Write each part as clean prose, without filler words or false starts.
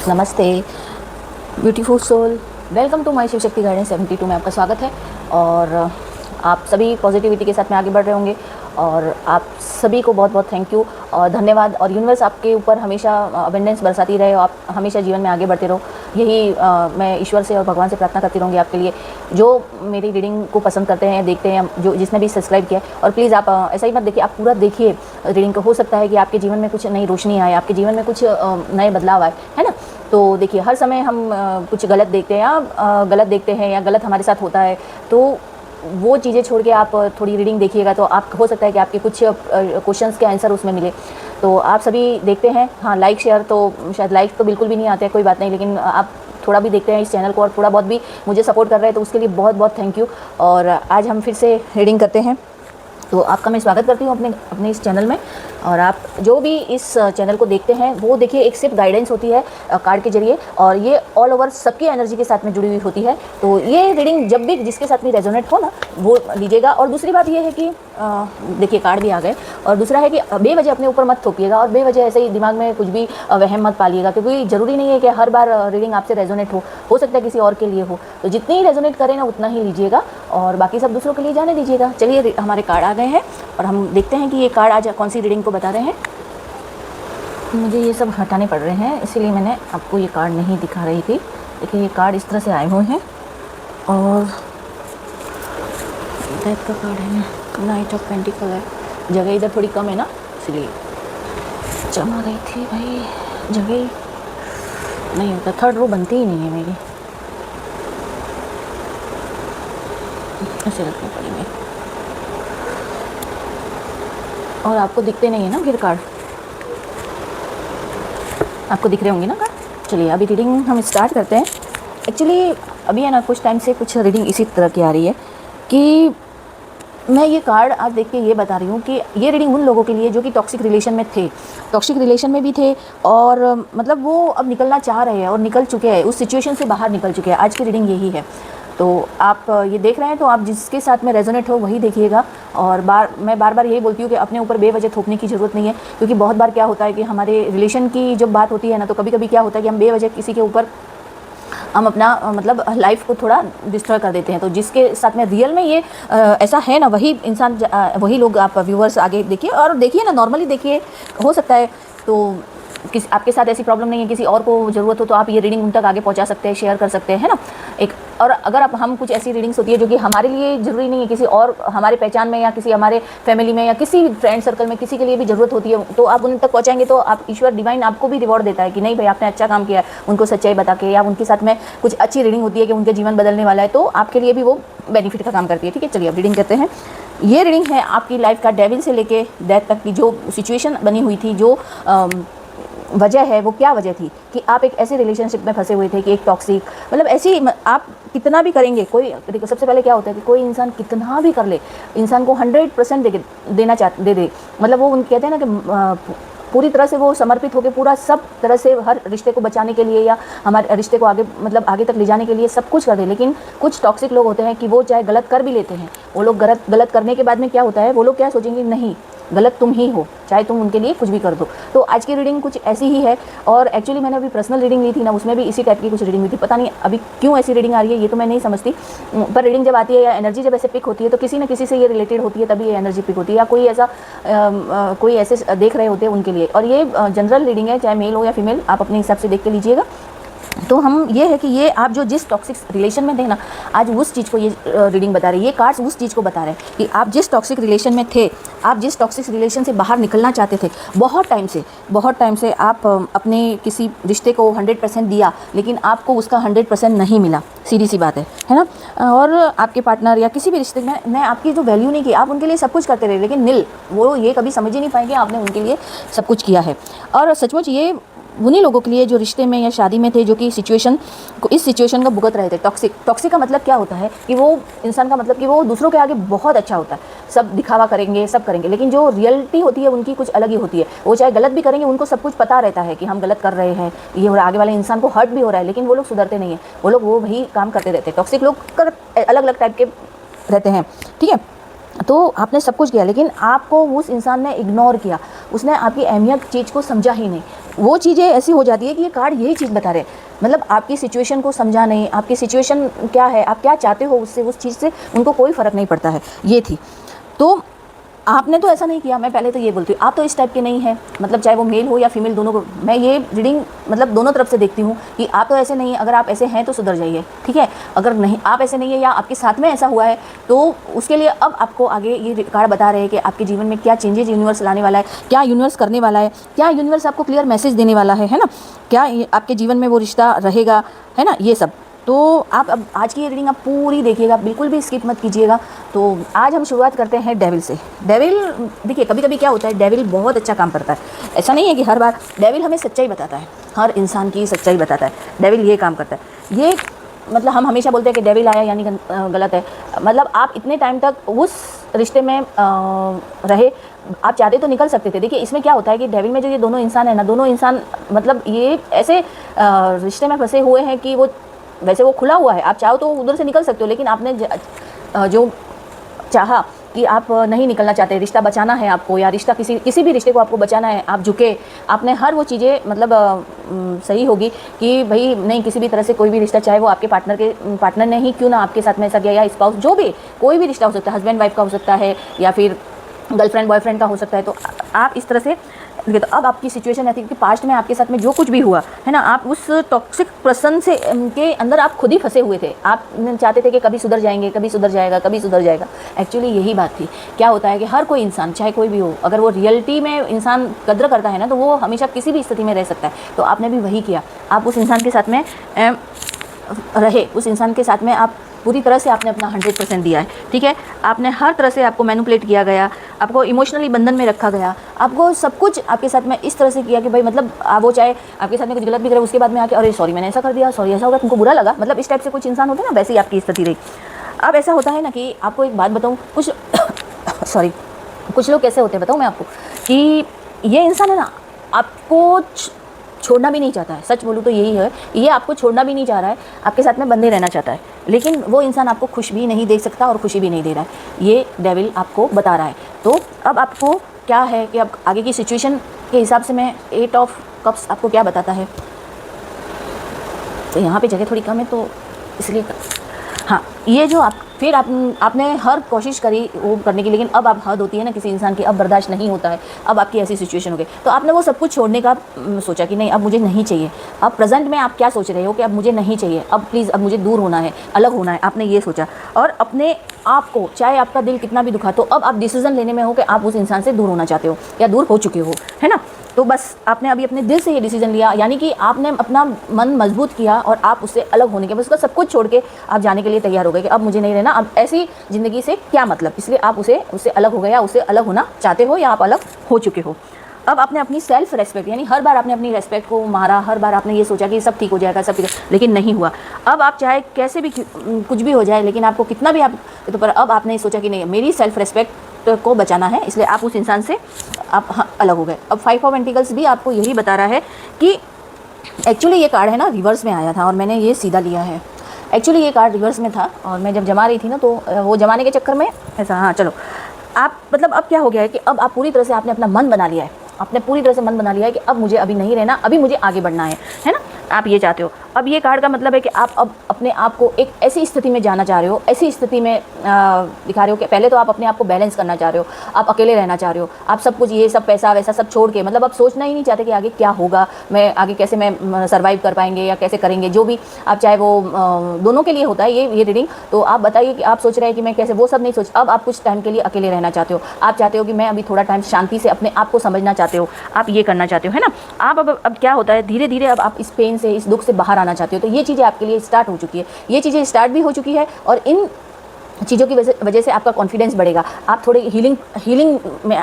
नमस्ते beautiful soul, welcome to my Shiv Shakti guidance 72 में आपका स्वागत है। और आप सभी पॉजिटिविटी के साथ में आगे बढ़ रहे होंगे और आप सभी को बहुत बहुत थैंक यू और धन्यवाद। और यूनिवर्स आपके ऊपर हमेशा अबंडेंस बरसाती रहे और आप हमेशा जीवन में आगे बढ़ते रहो, यही मैं ईश्वर से और भगवान से प्रार्थना करती रहूँगी आपके लिए। जो मेरी रीडिंग को पसंद करते हैं, देखते हैं, जो जिसने भी सब्सक्राइब किया, और प्लीज़ आप ऐसा ही मत देखिए, आप पूरा देखिए रीडिंग को। हो सकता है कि आपके जीवन में कुछ नई रोशनी आए, आपके जीवन में कुछ नए बदलाव आए, है ना। तो देखिए, हर समय हम कुछ गलत देखते हैं या गलत हमारे साथ होता है, तो वो चीज़ें छोड़ के आप थोड़ी रीडिंग देखिएगा तो आप हो सकता है कि आपके कुछ क्वेश्चंस के आंसर उसमें मिले। तो आप सभी देखते हैं, हाँ लाइक शेयर तो शायद लाइक तो बिल्कुल भी नहीं आते हैं, कोई बात नहीं, लेकिन आप थोड़ा भी देखते हैं इस चैनल को और थोड़ा बहुत भी मुझे सपोर्ट कर रहे हैं, तो उसके लिए बहुत बहुत थैंक यू। और आज हम फिर से रीडिंग करते हैं, तो आपका मैं स्वागत करती हूँ अपने इस चैनल में। और आप जो भी इस चैनल को देखते हैं वो देखिए, एक सिर्फ गाइडेंस होती है कार्ड के जरिए, और ये ऑल ओवर सबकी एनर्जी के साथ में जुड़ी हुई होती है। तो ये रीडिंग जब भी जिसके साथ भी रेजोनेट हो ना, वो लीजिएगा। और दूसरी बात ये है कि देखिए कार्ड भी आ गए, और दूसरा है कि बेवजह अपने ऊपर मत थोपिएगा और बेवजह ऐसे ही दिमाग में कुछ भी वहम मत पालिएगा, क्योंकि ज़रूरी नहीं है कि हर बार रीडिंग आपसे रेजोनेट हो सकता है किसी और के लिए हो। तो जितनी रेजोनेट करें ना उतना ही लीजिएगा, और बाकी सब दूसरों के लिए जाने दीजिएगा। चलिए, हमारे कार्ड आ गए हैं और हम देखते हैं कि ये कार्ड आज कौन सी रीडिंग को बता रहे हैं। मुझे ये सब हटाने पड़ रहे हैं, इसीलिए मैंने आपको ये कार्ड नहीं दिखा रही थी। देखिए, ये कार्ड इस तरह से आए हुए हैं, और डेथ का कार्ड है, नाइट ऑफ पेंटिकल है। जगह इधर थोड़ी कम है ना, इसलिए जमा गई थी भाई, जगह नहीं होता, थर्ड रो बनती ही नहीं है मेरी, ऐसे रखनी पड़ेंगे। और आपको दिखते नहीं है ना फिर कार्ड, आपको दिख रहे होंगे ना कार्ड। चलिए, अभी रीडिंग हम स्टार्ट करते हैं। एक्चुअली अभी है ना, कुछ टाइम से कुछ रीडिंग इसी तरह की आ रही है कि मैं ये कार्ड आज देख के ये बता रही हूँ कि ये रीडिंग उन लोगों के लिए जो कि टॉक्सिक रिलेशन में थे, टॉक्सिक रिलेशन में भी थे, और मतलब वो अब निकलना चाह रहे हैं और निकल चुके हैं, उस सिचुएशन से बाहर निकल चुके हैं। आज की रीडिंग यही है। तो आप ये देख रहे हैं, तो आप जिसके साथ में रेजोनेट हो वही देखिएगा। और मैं बार बार यही बोलती हूँ कि अपने ऊपर बेवजह थोपने की ज़रूरत नहीं है, क्योंकि बहुत बार क्या होता है कि हमारे रिलेशन की जब बात होती है ना, तो कभी कभी क्या होता है कि हम बेवजह किसी के ऊपर हम अपना मतलब लाइफ को थोड़ा डिस्ट्रॉय कर देते हैं। तो जिसके साथ में रियल में ये ऐसा है ना, वही इंसान वही लोग, आप व्यूअर्स आगे देखिए और देखिए ना, नॉर्मली देखिए। हो सकता है तो आपके साथ ऐसी प्रॉब्लम नहीं है, किसी और को ज़रूरत हो तो आप ये रीडिंग उन तक आगे पहुंचा सकते हैं, शेयर कर सकते हैं, है ना। एक और अगर हम कुछ ऐसी रीडिंग्स होती है जो कि हमारे लिए ज़रूरी नहीं है, किसी और हमारे पहचान में या किसी हमारे फैमिली में या किसी फ्रेंड सर्कल में किसी के लिए भी ज़रूरत होती है, तो आप उन तक पहुँचाएंगे तो आप ईश्वर डिवाइन आपको भी रिवॉर्ड देता है कि नहीं भाई, आपने अच्छा काम किया है, उनको सच्चाई बता के, या उनके साथ में कुछ अच्छी रीडिंग होती है कि उनके जीवन बदलने वाला है, तो आपके लिए भी वो बेनिफिट का काम करती है। ठीक है, चलिए अब रीडिंग करते हैं। ये रीडिंग है आपकी लाइफ का डेविल से लेके डेथ तक की जो सिचुएशन बनी हुई थी, जो वजह है, वो क्या वजह थी कि आप एक ऐसे रिलेशनशिप में फंसे हुए थे कि एक टॉक्सिक, मतलब ऐसी आप कितना भी करेंगे, कोई देखो सबसे पहले क्या होता है कि कोई इंसान कितना भी कर ले, इंसान को 100% दे दे, मतलब वो कहते हैं ना कि पूरी तरह से वो समर्पित होकर पूरा सब तरह से हर रिश्ते को बचाने के लिए या हमारे रिश्ते को आगे मतलब आगे तक ले जाने के लिए सब कुछ कर दे। लेकिन कुछ टॉक्सिक लोग होते हैं कि वो चाहे गलत कर भी लेते हैं, वो लोग गलत करने के बाद में क्या होता है, वो लोग क्या सोचेंगे, नहीं गलत तुम ही हो, चाहे तुम उनके लिए कुछ भी कर दो। तो आज की रीडिंग कुछ ऐसी ही है। और एक्चुअली मैंने अभी पर्सनल रीडिंग ली थी ना, उसमें भी इसी टाइप की कुछ रीडिंग हुई थी। पता नहीं अभी क्यों ऐसी रीडिंग आ रही है, ये तो मैं नहीं समझती, पर रीडिंग जब आती है या एनर्जी जब ऐसे पिक होती है तो किसी न किसी से ये रिलेटेड होती है, तभी ये एनर्जी पिक होती है, या कोई ऐसा कोई ऐसे देख रहे होते हैं उनके लिए। और ये जनरल रीडिंग है, चाहे मेल हो या फीमेल, आप अपने हिसाब से देख के लीजिएगा। तो हम ये है कि ये आप जो जिस टॉक्सिक रिलेशन में थे ना, आज उस चीज़ को ये रीडिंग बता रही है, ये कार्ड्स उस चीज़ को बता रहे हैं कि आप जिस टॉक्सिक रिलेशन में थे, आप जिस टॉक्सिक रिलेशन से बाहर निकलना चाहते थे, बहुत टाइम से आप अपने किसी रिश्ते को 100% दिया, लेकिन आपको उसका 100% नहीं मिला, सीधी सी बात है ना। और आपके पार्टनर या किसी भी रिश्ते में ने आपकी जो वैल्यू नहीं की, आप उनके लिए सब कुछ करते रहे, लेकिन नील वो ये कभी समझ ही नहीं पाएंगे आपने उनके लिए सब कुछ किया है। और सचमुच ये उन्हीं लोगों के लिए जो रिश्ते में या शादी में थे, जो कि इस सिचुएशन का भुगत रहे थे। टॉक्सिक का मतलब क्या होता है कि वो इंसान का मतलब कि वो दूसरों के आगे बहुत अच्छा होता है, सब दिखावा करेंगे, सब करेंगे, लेकिन जो रियलिटी होती है उनकी कुछ अलग ही होती है। वो चाहे गलत भी करेंगे, उनको सब कुछ पता रहता है कि हम गलत कर रहे हैं, ये हो रहा है, आगे वाले इंसान को हर्ट भी हो रहा है, लेकिन वो लोग सुधरते नहीं है, वो लोग वो वही काम करते रहते हैं। टॉक्सिक लोग अलग अलग टाइप के रहते हैं, ठीक है। तो आपने सब कुछ किया, लेकिन आपको उस इंसान ने इग्नोर किया, उसने आपकी अहमियत चीज़ को समझा ही नहीं। वो चीज़ें ऐसी हो जाती है कि ये कार्ड यही चीज़ बता रहे हैं, मतलब आपकी सिचुएशन को समझा नहीं, आपकी सिचुएशन क्या है, आप क्या चाहते हो उससे, उस चीज़ से उनको कोई फ़र्क नहीं पड़ता है। ये थी तो आपने तो ऐसा नहीं किया। मैं पहले तो ये बोलती हूँ, आप तो इस टाइप के नहीं हैं, मतलब चाहे वो मेल हो या फीमेल, दोनों को मैं ये रीडिंग मतलब दोनों तरफ से देखती हूँ कि आप तो ऐसे नहीं हैं। अगर आप ऐसे हैं तो सुधर जाइए, ठीक है। अगर नहीं, आप ऐसे नहीं है या आपके साथ में ऐसा हुआ है तो उसके लिए अब आपको आगे ये कार्ड बता रहे हैं कि आपके जीवन में क्या चेंजेस यूनिवर्स लाने वाला है, क्या यूनिवर्स करने वाला है, क्या यूनिवर्स आपको क्लियर मैसेज देने वाला है ना, क्या आपके जीवन में वो रिश्ता रहेगा, है ना, ये सब। तो आप अब आज की ये रीडिंग आप पूरी देखिएगा, बिल्कुल भी स्किप मत कीजिएगा। तो आज हम शुरुआत करते हैं डेविल से। डेविल, देखिए कभी कभी क्या होता है, डेविल बहुत अच्छा काम करता है। ऐसा नहीं है कि हर बार डेविल हमें सच्चाई बताता है, हर इंसान की सच्चाई बताता है, डेविल ये काम करता है। ये मतलब हम हमेशा बोलते हैं कि डेविल आया यानी गलत है, मतलब आप इतने टाइम तक उस रिश्ते में रहे, आप चाहते तो निकल सकते थे। देखिए इसमें क्या होता है कि डेविल में जो ये दोनों इंसान है ना, दोनों इंसान मतलब ये ऐसे रिश्ते में फंसे हुए हैं कि वो वैसे वो खुला हुआ है, आप चाहो तो उधर से निकल सकते हो, लेकिन आपने जो चाहा कि आप नहीं निकलना चाहते, रिश्ता बचाना है आपको, या रिश्ता किसी भी रिश्ते को आपको बचाना है, आप झुके, आपने हर वो चीज़ें मतलब सही होगी कि भाई नहीं, किसी भी तरह से कोई भी रिश्ता, चाहे वो आपके पार्टनर ने ही क्यों ना आपके साथ में ऐसा किया, या स्पाउस, जो भी कोई भी रिश्ता हो सकता है, हस्बैंड वाइफ का हो सकता है या फिर गर्लफ्रेंड बॉयफ्रेंड का हो सकता है। तो आप इस तरह से देखिए, तो अब आपकी सिचुएशन ऐसी कि पास्ट में आपके साथ में जो कुछ भी हुआ है ना, आप उस टॉक्सिक पर्सन से के अंदर आप खुद ही फंसे हुए थे। आप चाहते थे कि कभी सुधर जाएंगे, कभी सुधर जाएगा, कभी सुधर जाएगा। एक्चुअली यही बात थी। क्या होता है कि हर कोई इंसान, चाहे कोई भी हो, अगर वो रियलिटी में इंसान कद्र करता है ना, तो वो हमेशा किसी भी स्थिति में रह सकता है। तो आपने भी वही किया, आप उस इंसान के साथ में रहे, उस इंसान के साथ में आप पूरी तरह से आपने अपना 100% दिया है, ठीक है। आपने हर तरह से, आपको मैनिपुलेट किया गया, आपको इमोशनली बंधन में रखा गया, आपको सब कुछ आपके साथ में इस तरह से किया कि भाई मतलब वो चाहे आपके साथ में कुछ गलत भी करे, उसके बाद में आके अरे सॉरी मैंने ऐसा कर दिया, सॉरी ऐसा होगा, तुमको बुरा लगा, मतलब इस टाइप से कुछ इंसान होते हैं ना, वैसे ही आपकी स्थिति रही। अब ऐसा होता है ना कि आपको एक बात बताऊँ, कुछ सॉरी कुछ लोग कैसे होते हैं बताऊँ मैं आपको, कि ये इंसान है ना आपको छोड़ना भी नहीं चाहता है। सच बोलूँ तो यही है, ये आपको छोड़ना भी नहीं चाह रहा है, आपके साथ में बंधे रहना चाहता है, लेकिन वो इंसान आपको खुश भी नहीं देख सकता और खुशी भी नहीं दे रहा है। ये डेविल आपको बता रहा है। तो अब आपको क्या है कि अब आगे की सिचुएशन के हिसाब से मैं 8 ऑफ कप्स आपको क्या बताता है। तो यहाँ पे जगह थोड़ी कम है तो इसलिए हाँ, ये जो फिर आपने हर कोशिश करी वो करने की, लेकिन अब आप हद होती है ना किसी इंसान की, अब बर्दाश्त नहीं होता है, अब आपकी ऐसी सिचुएशन हो गई, तो आपने वो सब कुछ छोड़ने का सोचा कि नहीं अब मुझे नहीं चाहिए। अब प्रेजेंट में आप क्या सोच रहे हो कि अब मुझे नहीं चाहिए, अब प्लीज़ अब मुझे दूर होना है, अलग होना है, आपने ये सोचा। और अपने आप को, चाहे आपका दिल कितना भी दुखा, तो अब आप डिसीजन लेने में हो कि आप उस इंसान से दूर होना चाहते हो या दूर हो चुके हो, है ना। तो बस आपने अभी अपने दिल से ये डिसीजन लिया, यानी कि आपने अपना मन मजबूत किया और आप उससे अलग होने के, बस उसका सब कुछ छोड़ के आप जाने के लिए तैयार हो गए कि अब मुझे नहीं रहना, अब ऐसी ज़िंदगी से क्या मतलब, इसलिए आप उससे अलग हो गए या उससे अलग होना चाहते हो या आप अलग हो चुके हो। अब आपने अपनी सेल्फ रेस्पेक्ट, यानी हर बार आपने अपनी रेस्पेक्ट को मारा, हर बार आपने ये सोचा कि सब ठीक हो जाएगा, सब ठीक, लेकिन नहीं हुआ। अब आप चाहे कैसे भी कुछ भी हो जाए, लेकिन आपको कितना भी आप तो पर अब आपने सोचा कि नहीं मेरी सेल्फ रेस्पेक्ट को बचाना है, इसलिए आप उस इंसान से आप अलग हो गए। अब 5 ऑफ पेंटिकल्स भी आपको यही बता रहा है कि एक्चुअली ये कार्ड है ना रिवर्स में आया था और मैंने ये सीधा लिया है। एक्चुअली ये कार्ड रिवर्स में था और मैं जब जमा रही थी ना, तो वो जमाने के चक्कर में ऐसा, हाँ चलो आप मतलब अब क्या हो गया है कि अब आप पूरी तरह से आपने अपना मन बना लिया है, आपने पूरी तरह से मन बना लिया है कि अब मुझे अभी नहीं रहना, अभी मुझे आगे बढ़ना है ना, आप ये चाहते हो। अब ये कार्ड का मतलब है कि आप अब अपने आप को एक ऐसी स्थिति में जाना चाह रहे हो, ऐसी स्थिति में दिखा रहे हो कि पहले तो आप अपने आप को बैलेंस करना चाह रहे हो, आप अकेले रहना चाह रहे हो, आप सब कुछ ये सब पैसा वैसा सब छोड़ के, मतलब आप सोचना ही नहीं चाहते कि आगे क्या होगा, मैं आगे कैसे मैं सर्वाइव कर पाएंगे या कैसे करेंगे, जो भी आप चाहे वो दोनों के लिए होता है ये रीडिंग। तो आप बताइए कि आप सोच रहे हैं कि मैं कैसे, वो सब नहीं सोच, अब आप कुछ टाइम के लिए अकेले रहना चाहते हो, आप चाहते हो कि मैं अभी थोड़ा टाइम शांति से अपने आप को समझना चाहते हो, आप ये करना चाहते हो, है ना। आप अब क्या होता है, धीरे धीरे अब आप इस पेन से, इस दुख से बाहर आना चाहते हो। तो ये चीज़ें आपके लिए स्टार्ट हो चुकी है, ये चीज़ें स्टार्ट भी हो चुकी है और इन चीज़ों की वजह से आपका कॉन्फिडेंस बढ़ेगा, आप थोड़े हीलिंग में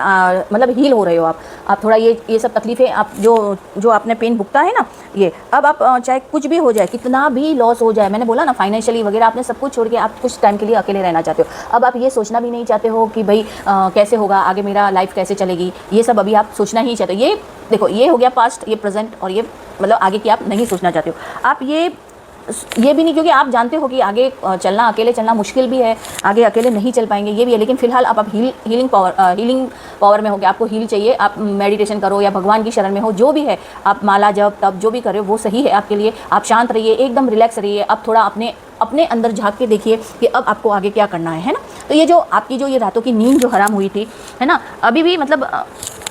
मतलब हील हो रहे हो, आप थोड़ा ये सब तकलीफ़ें आप जो आपने पेन भुगता है ना, ये अब आप चाहे कुछ भी हो जाए, कितना भी लॉस हो जाए, मैंने बोला ना फाइनेंशियली वगैरह, आपने सब कुछ छोड़ के आप कुछ टाइम के लिए अकेले रहना चाहते हो। अब आप ये सोचना भी नहीं चाहते हो कि भाई कैसे होगा आगे, मेरा लाइफ कैसे चलेगी, ये सब अभी आप सोचना ही चाहते हो। ये देखो, ये हो गया पास्ट, ये प्रेजेंट और ये मतलब आगे की आप नहीं सोचना चाहते हो। आप ये ये भी नहीं, क्योंकि आप जानते हो कि आगे चलना, अकेले चलना मुश्किल भी है, आगे अकेले नहीं चल पाएंगे, ये भी है। लेकिन फिलहाल आप हीलिंग पावर में हो कि आपको हील चाहिए, आप मेडिटेशन करो या भगवान की शरण में हो, जो भी है, आप माला जप तप जो भी करो वो सही है आपके लिए। आप शांत रहिए, एकदम रिलैक्स रहिए। अब थोड़ा अपने अंदर झांक के देखिए कि अब आपको आगे क्या करना है ना। तो ये जो आपकी जो ये रातों की नींद जो हराम हुई थी, है ना, अभी भी मतलब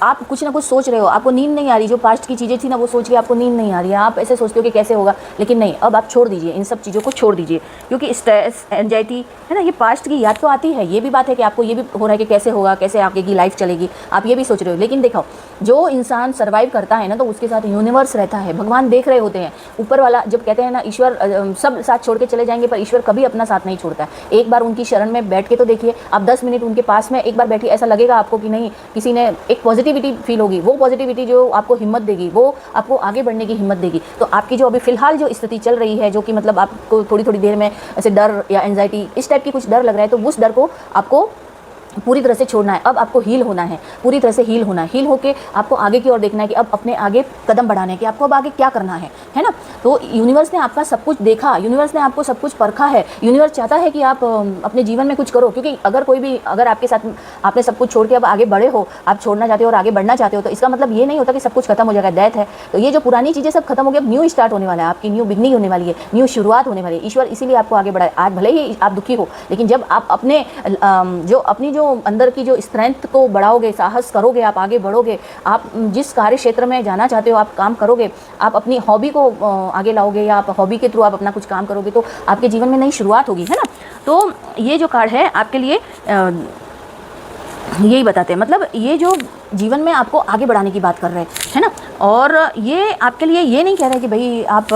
आप कुछ ना कुछ सोच रहे हो, आपको नींद नहीं आ रही, जो पास्ट की चीज़ें थी ना वो सोच के आपको नींद नहीं आ रही है, आप ऐसे सोचते हो कि कैसे होगा, लेकिन नहीं, अब आप छोड़ दीजिए, इन सब चीज़ों को छोड़ दीजिए। क्योंकि स्ट्रेस, एंजाइटी, है ना, ये पास्ट की याद तो आती है, ये भी बात है कि आपको ये भी हो रहा है कि कैसे होगा, कैसे आगे की लाइफ चलेगी, आप ये भी सोच रहे हो। लेकिन देखो, जो इंसान सर्वाइव करता है ना, तो उसके साथ यूनिवर्स रहता है, भगवान देख रहे होते हैं, ऊपर वाला। जब कहते हैं ना ईश्वर सब साथ छोड़ के चले जाएंगे, पर ईश्वर कभी अपना साथ नहीं छोड़ता है। एक बार उनकी शरण में बैठ के तो देखिए, आप 10 मिनट उनके पास में एक बार बैठिए, ऐसा लगेगा आपको कि नहीं, किसी ने एक पॉजिटिविटी फील होगी, वो पॉजिटिविटी जो आपको हिम्मत देगी, वो आपको आगे बढ़ने की हिम्मत देगी। तो आपकी जो अभी फिलहाल जो स्थिति चल रही है, जो कि मतलब आपको थोड़ी थोड़ी देर में ऐसे डर या एंजाइटी इस टाइप की कुछ डर लग रहा है, तो उस डर को आपको पूरी तरह से छोड़ना है। अब आपको हील होना है, पूरी तरह से हील होना है। हील होके आपको आगे की ओर देखना है कि अब अपने आगे कदम बढ़ाने हैं, कि आपको अब आगे क्या करना है ना। तो यूनिवर्स ने आपका सब कुछ देखा, यूनिवर्स ने आपको सब कुछ परखा है। यूनिवर्स चाहता है कि आप अपने जीवन में कुछ करो, क्योंकि अगर आपके साथ आपने सब कुछ छोड़ के अब आगे बढ़े हो, आप छोड़ना चाहते हो और आगे बढ़ना चाहते हो, तो इसका मतलब ये नहीं होता कि सब कुछ खत्म हो जाएगा, डेथ है। तो ये जो पुरानी चीज़ें सब खत्म हो गई, अब न्यू स्टार्ट होने वाला है, आपकी न्यू बिगनिंग होने वाली है, न्यू शुरुआत होने वाली है। ईश्वर इसीलिए आपको आगे बढ़ाए। आज भले ही आप दुखी हो, लेकिन जब आप अपनी जो अंदर की जो स्ट्रेंथ को बढ़ाओगे, साहस करोगे, आप आगे बढ़ोगे, आप जिस कार्य क्षेत्र में जाना चाहते हो आप काम करोगे, आप अपनी हॉबी को आगे लाओगे, या आप हॉबी के थ्रू आप अपना कुछ काम करोगे, तो आपके जीवन में नई शुरुआत होगी, है ना। तो ये जो कार्ड है आपके लिए यही बताते हैं, मतलब ये जो जीवन में आपको आगे बढ़ाने की बात कर रहे हैं, है ना। और ये आपके लिए ये नहीं कह रहे कि भाई आप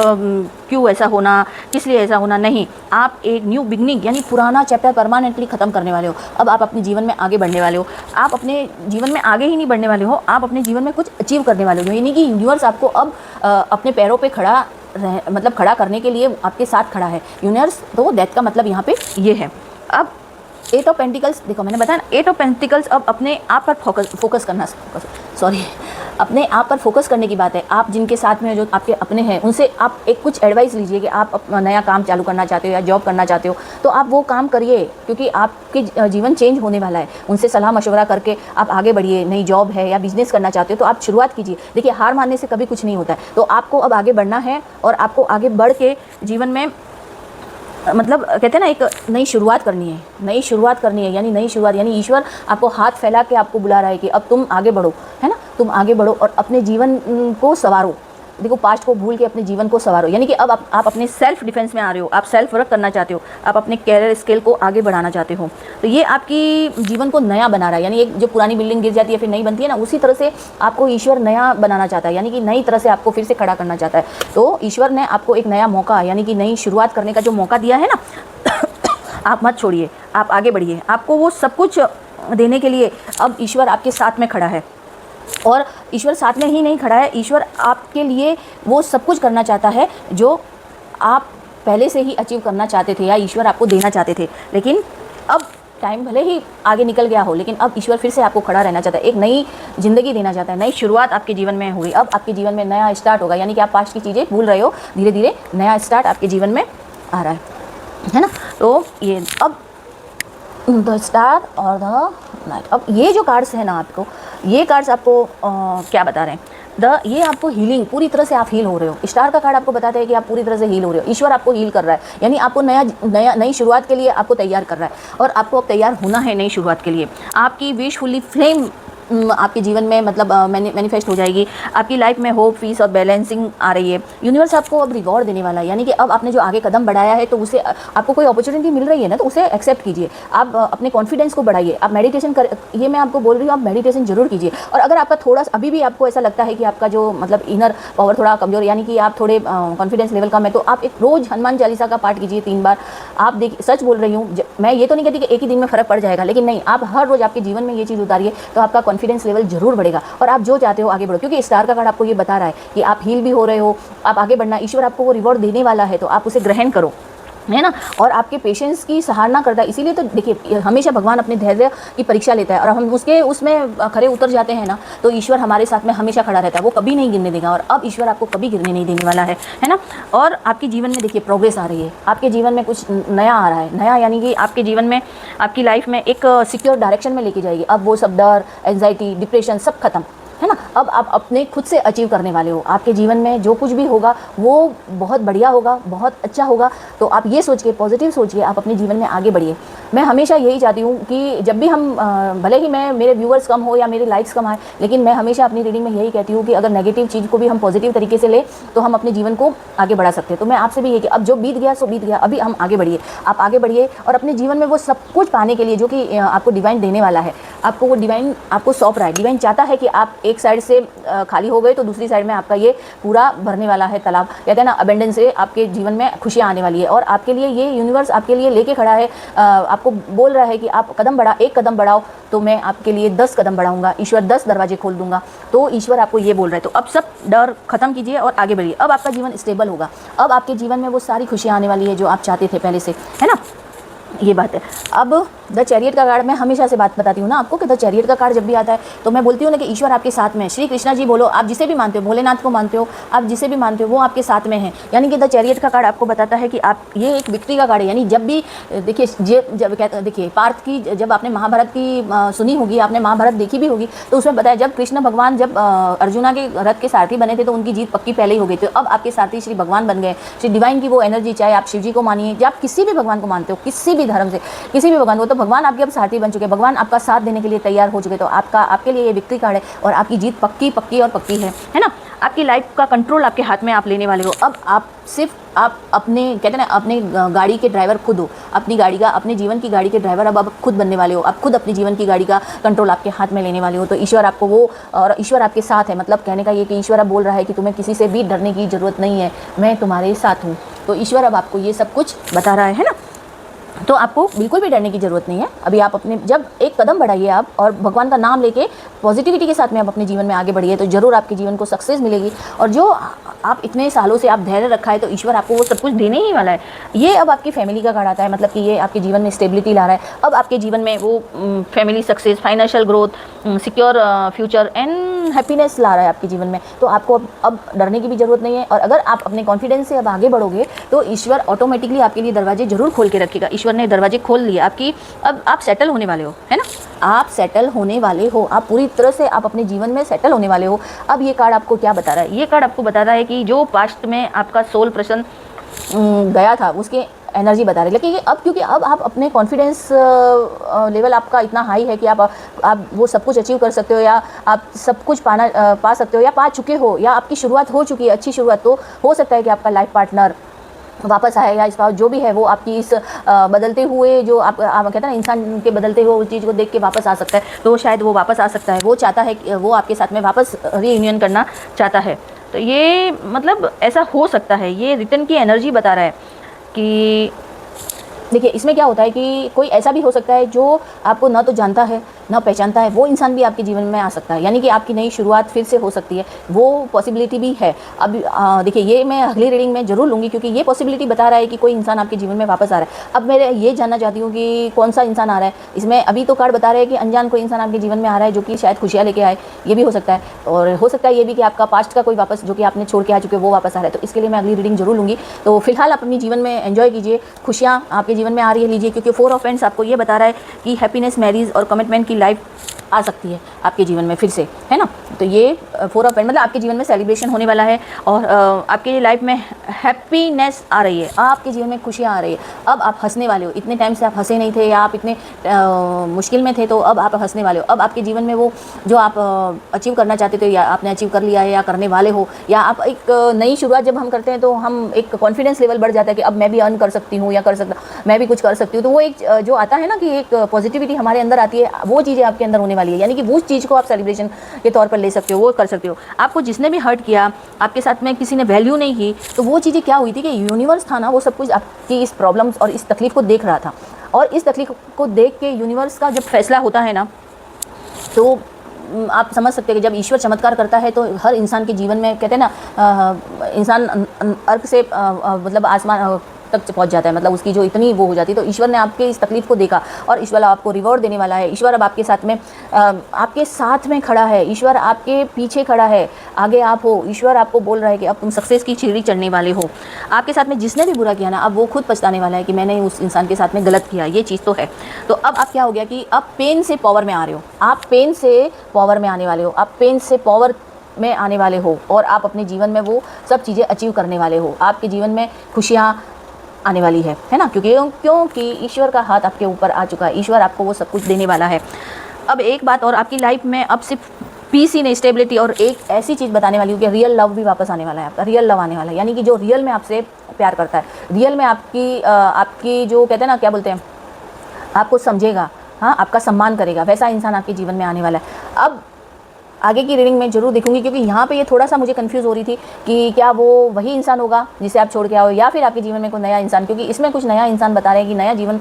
क्यों ऐसा होना, किस लिए ऐसा होना, नहीं। आप एक न्यू बिगनिंग, यानी पुराना चैप्टर परमानेंटली ख़त्म करने वाले हो। अब आप अपने जीवन में आगे बढ़ने वाले हो। आप अपने जीवन में आगे ही नहीं बढ़ने वाले हो, आप अपने जीवन में कुछ अचीव करने वाले हो। यानी कि यूनिवर्स आपको अब अपने पैरों पर खड़ा करने के लिए आपके साथ खड़ा है यूनिवर्स। तो डेथ का मतलब यहाँ पे ये है। अब 8 ऑफ पेंटिकल्स, देखो मैंने बताया ना, 8 ऑफ पेंटिकल्स अब अपने आप पर फोकस करना, अपने आप पर फोकस करने की बात है। आप जिनके साथ में जो आपके अपने हैं, उनसे आप एक कुछ एडवाइस लीजिए कि आप अपना नया काम चालू करना चाहते हो या जॉब करना चाहते हो, तो आप वो काम करिए, क्योंकि आपके जीवन चेंज होने वाला है। उनसे सलाह मशवरा करके आप आगे बढ़िए। नई जॉब है या बिजनेस करना चाहते हो तो आप शुरुआत कीजिए। देखिए, हार मानने से कभी कुछ नहीं होता है, तो आपको अब आगे बढ़ना है, और आपको आगे बढ़ के जीवन में मतलब कहते हैं ना, एक नई शुरुआत करनी है, यानी नई शुरुआत, यानी ईश्वर आपको हाथ फैला के आपको बुला रहा है कि अब तुम आगे बढ़ो, है ना, तुम आगे बढ़ो और अपने जीवन को संवारो। देखो, पास्ट को भूल के अपने जीवन को संवारो, यानी कि अब आप अपने सेल्फ डिफेंस में आ रहे हो, आप सेल्फ वर्क करना चाहते हो, आप अपने कैरियर स्किल को आगे बढ़ाना चाहते हो। तो ये आपकी जीवन को नया बना रहा है, यानी एक जो पुरानी बिल्डिंग गिर जाती है फिर नई बनती है ना, उसी तरह से आपको ईश्वर नया बनाना चाहता है, यानी कि नई तरह से आपको फिर से खड़ा करना चाहता है। तो ईश्वर ने आपको एक नया मौका, यानी कि नई शुरुआत करने का जो मौका दिया है ना, आप मत छोड़िए, आप आगे बढ़िए। आपको वो सब कुछ देने के लिए अब ईश्वर आपके साथ में खड़ा है। और ईश्वर साथ में ही नहीं खड़ा है, ईश्वर आपके लिए वो सब कुछ करना चाहता है जो आप पहले से ही अचीव करना चाहते थे या ईश्वर आपको देना चाहते थे। लेकिन अब टाइम भले ही आगे निकल गया हो, लेकिन अब ईश्वर फिर से आपको खड़ा रहना चाहता है, एक नई ज़िंदगी देना चाहता है, नई शुरुआत आपके जीवन में होगी। अब आपके जीवन में नया स्टार्ट होगा, यानी कि आप पास्ट की चीज़ें भूल रहे हो, धीरे धीरे नया स्टार्ट आपके जीवन में आ रहा है ना। तो ये अब द स्टार और द नाइट, अब ये जो कार्ड्स है ना, आपको ये कार्ड्स आपको क्या बता रहे हैं, ये आपको हीलिंग, पूरी तरह से आप हील हो रहे हो। स्टार का कार्ड आपको बताता है कि आप पूरी तरह से हील हो रहे हो, ईश्वर आपको हील कर रहा है, यानी आपको नई शुरुआत के लिए आपको तैयार कर रहा है, और आपको अब तैयार होना है नई शुरुआत के लिए। आपकी विशफुली फ्लेम आपके जीवन में मतलब मैनिफेस्ट हो जाएगी। आपकी लाइफ में होप, पीस और बैलेंसिंग आ रही है। यूनिवर्स आपको अब रिवॉर्ड देने वाला है, यानी कि अब आपने जो आगे कदम बढ़ाया है, तो उसे आपको कोई अपॉर्चुनिटी मिल रही है ना, तो उसे एक्सेप्ट कीजिए। आप अपने कॉन्फिडेंस को बढ़ाइए, आप मेडिटेशन कर, ये मैं आपको बोल रही हूँ, आप मेडिटेशन जरूर कीजिए। और अगर आपका थोड़ा अभी भी आपको ऐसा लगता है कि आपका जो मतलब इनर पावर थोड़ा कमजोर, यानी कि आप थोड़े कॉन्फिडेंस लेवल कम है, तो आप एक रोज़ हनुमान चालीसा का पाठ कीजिए 3 बार। आप देखिए, सच बोल रही हूँ, मैं ये तो नहीं कहती कि एक ही दिन में फ़र्क पड़ जाएगा, लेकिन नहीं, आप हर रोज़ आपके जीवन में ये चीज़ उतारिए, तो आपका कॉन्फिडेंस लेवल जरूर बढ़ेगा और आप जो चाहते हो आगे बढ़ो। क्योंकि स्टार का कार्ड आपको ये बता रहा है कि आप हील भी हो रहे हो, आप आगे बढ़ना, ईश्वर आपको वो रिवॉर्ड देने वाला है, तो आप उसे ग्रहण करो। है ना, और आपके पेशेंस की सराहना करता है। इसीलिए तो देखिए हमेशा भगवान अपने धैर्य की परीक्षा लेता है, और हम उसमें खरे उतर जाते हैं ना, तो ईश्वर हमारे साथ में हमेशा खड़ा रहता है, वो कभी नहीं गिरने देगा। और अब ईश्वर आपको कभी गिरने नहीं देने वाला है ना। और आपके जीवन में देखिए प्रोग्रेस आ रही है, आपके जीवन में कुछ नया आ रहा है, नया यानी कि आपके जीवन में, आपकी लाइफ में एक सिक्योर डायरेक्शन में लेके जाएगी। अब वो सब डर, एंजाइटी, डिप्रेशन सब खत्म, है ना। अब आप अपने खुद से अचीव करने वाले हो। आपके जीवन में जो कुछ भी होगा वो बहुत बढ़िया होगा, बहुत अच्छा होगा। तो आप ये सोच के, पॉजिटिव सोच के आप अपने जीवन में आगे बढ़िए। मैं हमेशा यही चाहती हूँ कि जब भी हम भले ही मेरे व्यूअर्स कम हो या मेरे लाइक्स कम आए, लेकिन मैं हमेशा अपनी रीडिंग में यही कहती हूँ कि अगर नेगेटिव चीज़ को भी हम पॉजिटिव तरीके से ले तो हम अपने जीवन को आगे बढ़ा सकते हैं। तो मैं आपसे भी ये कि अब जो बीत गया सो बीत गया, अभी हम आगे बढ़िए। आप आगे बढ़िए और अपने जीवन में वो सब कुछ पाने के लिए जो कि आपको डिवाइन देने वाला है, आपको वो डिवाइन आपको सौंप रहा है। डिवाइन चाहता है कि आप एक साइड से खाली हो गए तो दूसरी साइड में आपका ये पूरा भरने वाला है तालाब। कहते हैं ना, अबेंडेंस से आपके जीवन में खुशियाँ आने वाली है। और आपके लिए ये यूनिवर्स आपके लिए लेके खड़ा है, आपको बोल रहा है कि आप एक कदम बढ़ाओ तो मैं आपके लिए 10 कदम बढ़ाऊंगा, ईश्वर 10 दरवाजे खोल दूंगा। तो ईश्वर आपको ये बोल रहा है। तो अब सब डर खत्म कीजिए और आगे बढ़िए। अब आपका जीवन स्टेबल होगा, अब आपके जीवन में वो सारी खुशियाँ आने वाली है जो आप चाहते थे पहले से, है ना। ये बात है। अब द चैरियट का कार्ड, मैं हमेशा से बात बताती हूँ ना आपको कि द चैरियट का कार्ड जब भी आता है तो मैं बोलती हूँ ना कि ईश्वर आपके साथ में है। श्री कृष्णा जी बोलो, आप जिसे भी मानते हो, भोलेनाथ को मानते हो, आप जिसे भी मानते हो, वो आपके साथ में है। यानी कि द चैरियट का कार्ड आपको बताता है कि आप, ये एक विक्ट्री का कार्ड है। यानी जब भी देखिए, जब कहते देखिए पार्थ की, जब आपने महाभारत की सुनी होगी, आपने महाभारत देखी भी होगी, तो उसमें बताया जब कृष्ण भगवान जब अर्जुना के रथ के सारथी बने थे तो उनकी जीत पक्की पहले ही हो गई थी। अब आपके सारथी श्री भगवान बन गए, श्री डिवाइन की वो एनर्जी, चाहे आप शिव जी को मानिए या आप किसी भी भगवान को मानते हो, किसी भी धर्म से, किसी भी भगवान को, तो भगवान आपके अब सारथी बन चुके हैं, भगवान आपका साथ देने के लिए तैयार हो चुके। तो आपके लिए ये विक्ट्री कार्ड है और आपकी जीत पक्की पक्की और पक्की है ना। आपकी लाइफ का कंट्रोल आपके हाथ में आप लेने वाले हो। अब आप सिर्फ आप अपने, कहते हैं ना, अपने गाड़ी के ड्राइवर खुद हो, अपनी गाड़ी का, अपने जीवन की गाड़ी के ड्राइवर अब आप खुद बनने वाले हो। आप खुद अपनी जीवन की गाड़ी का कंट्रोल आपके हाथ में लेने वाले हो। तो ईश्वर आपको वो, और ईश्वर आपके साथ है। मतलब कहने का ये कि ईश्वर अब बोल रहा है कि तुम्हें किसी से भी डरने की ज़रूरत नहीं है, मैं तुम्हारे साथ हूँ। तो ईश्वर अब आपको ये सब कुछ बता रहा है ना। तो आपको बिल्कुल भी डरने की ज़रूरत नहीं है। अभी आप अपने, जब एक कदम बढ़ाइए आप और भगवान का नाम लेके पॉजिटिविटी के साथ में आप अपने जीवन में आगे बढ़िए, तो ज़रूर आपके जीवन को सक्सेस मिलेगी। और जो आप इतने सालों से आप धैर्य रखा है तो ईश्वर आपको वो सब कुछ देने ही वाला है। ये अब आपकी फैमिली का कार्ड आता है, मतलब कि ये आपके जीवन में स्टेबिलिटी ला रहा है। अब आपके जीवन में वो family success, financial growth, secure future and happiness ला रहा है आपके जीवन में। तो आपको अब डरने की भी ज़रूरत नहीं है। और अगर आप अपने कॉन्फिडेंस से अब आगे बढ़ोगे तो ईश्वर ऑटोमेटिकली आपके लिए दरवाजे ज़रूर खोल के रखेगा। ईश्वर ने दरवाजे खोल लिए आपकी, अब आप सेटल होने वाले हो, है ना। आप सेटल होने वाले हो, आप पूरी तरह से आप अपने जीवन में सेटल होने वाले हो। अब ये कार्ड आपको क्या बता रहा है? ये कार्ड आपको बता रहा है कि जो पास्ट में आपका सोल पर्सन गया था उसके एनर्जी बता रही है। लेकिन ये अब, क्योंकि अब आप अपने कॉन्फिडेंस लेवल आपका इतना हाई है कि आप वो सब कुछ अचीव कर सकते हो, या आप सब कुछ पा सकते हो, या पा चुके हो, या आपकी शुरुआत हो चुकी है, अच्छी शुरुआत। तो हो सकता है कि आपका लाइफ पार्टनर वापस आए, या इस बार जो भी है वो आपकी इस बदलते हुए, जो आप कहते हैं ना, इंसान के बदलते हुए उस चीज़ को देख के वापस आ सकता है। तो शायद वो वापस आ सकता है, वो चाहता है कि वो आपके साथ में वापस रीयूनियन करना चाहता है। तो ये मतलब ऐसा हो सकता है, ये रिटर्न की एनर्जी बता रहा है कि देखिए इसमें क्या होता है कि कोई ऐसा भी हो सकता है जो आपको ना तो जानता है ना पहचानता है, वो इंसान भी आपके जीवन में आ सकता है। यानी कि आपकी नई शुरुआत फिर से हो सकती है, वो पॉसिबिलिटी भी है। अब देखिए ये मैं अगली रीडिंग में जरूर लूँगी, क्योंकि ये पॉसिबिलिटी बता रहा है कि कोई इंसान आपके जीवन में वापस आ रहा है। अब मैं ये जानना चाहती हूँ कि कौन सा इंसान आ रहा है इसमें। अभी तो कार्ड बता रहे हैं कि अनजान कोई इंसान आपके जीवन में आ रहा है जो कि शायद खुशियाँ लेके आए, ये भी हो सकता है। और हो सकता है ये भी कि आपका पास्ट का कोई वापस, जो कि आपने छोड़ के आ चुके वो वापस आ रहा है। तो इसके लिए मैं अगली रीडिंग जरूर लूँगी। तो फिलहाल आप अपने जीवन में एंजॉय कीजिए, खुशियाँ आपके जीवन में आ रही है लीजिए, क्योंकि 4 ऑफ पेंट्स आपको ये बता रहा है कि हैप्पीनेस, मैरिज और कमिटमेंट की लाइफ आ सकती है आपके जीवन में फिर से, है ना। तो ये 4 ऑफ पेंट्स मतलब आपके जीवन में सेलिब्रेशन होने वाला है, और आपके लाइफ में हैप्पीनेस आ रही है, आपके जीवन में खुशियाँ आ रही है। अब आप हंसने वाले हो, इतने टाइम से आप हंसे नहीं थे, या आप इतने मुश्किल में थे, तो अब आप हंसने वाले हो। अब आपके जीवन में वो जो आप अचीव करना चाहते थे, या आपने अचीव कर लिया है, या करने वाले हो, या आप एक नई शुरुआत जब हम करते हैं तो हम एक कॉन्फिडेंस लेवल बढ़ जाता है कि अब मैं भी अर्न कर सकती हूँ, या कर सकता, मैं भी कुछ कर सकती हूँ। तो वो एक जो आता है ना कि एक पॉजिटिविटी हमारे अंदर आती है, वो चीज़ें आपके अंदर होने वाली है। यानी कि वो चीज़ को आप सेलिब्रेशन के तौर पर ले सकते हो, वो कर सकते हो। आपको जिसने भी हर्ट किया, आपके साथ में किसी ने वैल्यू नहीं की, तो वो चीज़ें क्या हुई थी कि यूनिवर्स था ना, वो सब कुछ आपकी इस प्रॉब्लम्स और इस तकलीफ को देख रहा था। और इस तकलीफ को देख के यूनिवर्स का जब फैसला होता है ना, तो आप समझ सकते हैं कि जब ईश्वर चमत्कार करता है तो हर इंसान के जीवन में, कहते हैं ना, इंसान अर्क से मतलब आसमान, तक पहुंच जाता है, मतलब उसकी जो इतनी वो हो जाती है। तो ईश्वर ने आपके इस तकलीफ को देखा और ईश्वर आपको रिवॉर्ड देने वाला है। ईश्वर अब आपके साथ में खड़ा है, ईश्वर आपके पीछे खड़ा है, आगे आप हो। ईश्वर आपको बोल रहा है कि अब तुम सक्सेस की सीढ़ी चढ़ने वाले हो। आपके साथ में जिसने भी बुरा किया ना, अब वो खुद पछताने वाला है कि मैंने उस इंसान के साथ में गलत किया, ये चीज़ तो है। तो अब आप क्या हो गया कि आप पेन से पावर में आ रहे हो, आप पेन से पावर में आने वाले हो, आप पेन से पावर में आने वाले हो और आप अपने जीवन में वो सब चीज़ें अचीव करने वाले हो। आपके जीवन में खुशियाँ आने वाली है ना, क्योंकि ईश्वर का हाथ आपके ऊपर आ चुका है। ईश्वर आपको वो सब कुछ देने वाला है। अब एक बात और, आपकी लाइफ में अब सिर्फ पीस ही नहीं, स्टेबिलिटी और एक ऐसी चीज़ बताने वाली हूँ कि रियल लव भी वापस आने वाला है। आपका रियल लव आने वाला है, यानी कि जो रियल में आपसे प्यार करता है, रियल में आपकी जो कहते हैं ना, क्या बोलते हैं, आपको समझेगा, हाँ, आपका सम्मान करेगा, वैसा इंसान आपके जीवन में आने वाला है। अब आगे की रीडिंग में जरूर देखूंगी, क्योंकि यहाँ पे ये थोड़ा सा मुझे कंफ्यूज हो रही थी कि क्या वो वही इंसान होगा जिसे आप छोड़ के आओ, या फिर आपके जीवन में कोई नया इंसान, क्योंकि इसमें कुछ नया इंसान बता रहे हैं कि नया जीवन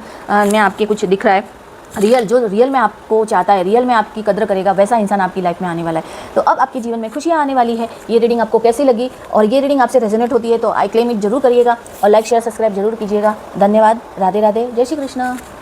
में आपके कुछ दिख रहा है। जो रियल में आपको चाहता है, रियल में आपकी कदर करेगा, वैसा इंसान आपकी लाइफ में आने वाला है। तो अब आपके जीवन में खुशियाँ आने वाली है। ये रीडिंग आपको कैसी लगी, और ये रीडिंग आपसे रेजोनेट होती है तो आई क्लेम इट जरूर करिएगा और लाइक शेयर सब्सक्राइब जरूर कीजिएगा। धन्यवाद। राधे राधे। जय श्री कृष्ण।